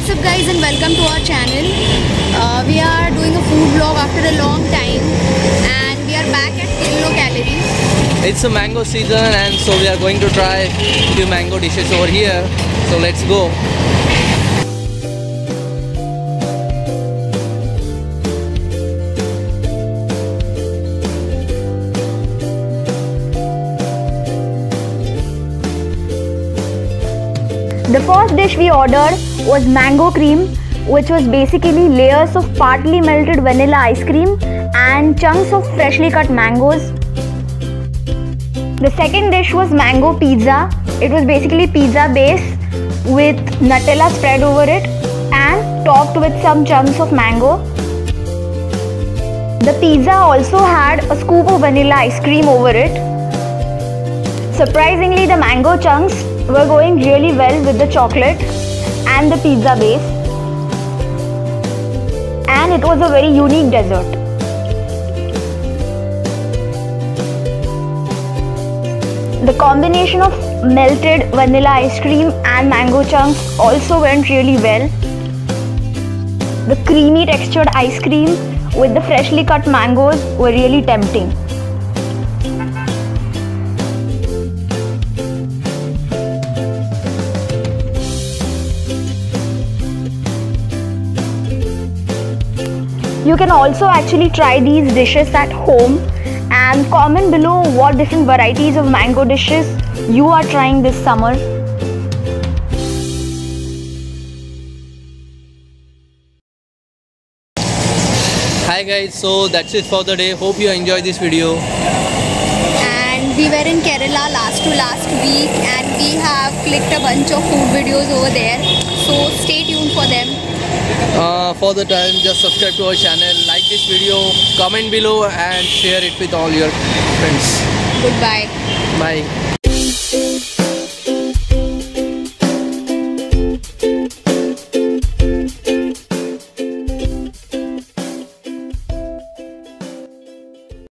What's up guys, and welcome to our channel. We are doing a food vlog after a long time and we are back at Calorie. It's a mango season and so we are going to try a few mango dishes over here. So let's go. The first dish we ordered was mango cream, which was basically layers of partly melted vanilla ice cream and chunks of freshly cut mangoes. The second dish was mango pizza. It was basically pizza base with Nutella spread over it and topped with some chunks of mango. The pizza also had a scoop of vanilla ice cream over it. Surprisingly, the mango chunks were going really well with the chocolate and the pizza base, and it was a very unique dessert. The combination of melted vanilla ice cream and mango chunks also went really well. The creamy textured ice cream with the freshly cut mangoes were really tempting. You can also actually try these dishes at home and comment below what different varieties of mango dishes you are trying this summer. Hi guys, so that's it for the day. Hope you enjoyed this video. And we were in Kerala last week and we have clicked a bunch of food videos over there. So stay tuned for them. For the time, just subscribe to our channel, like this video, comment below and share it with all your friends. Goodbye. Bye.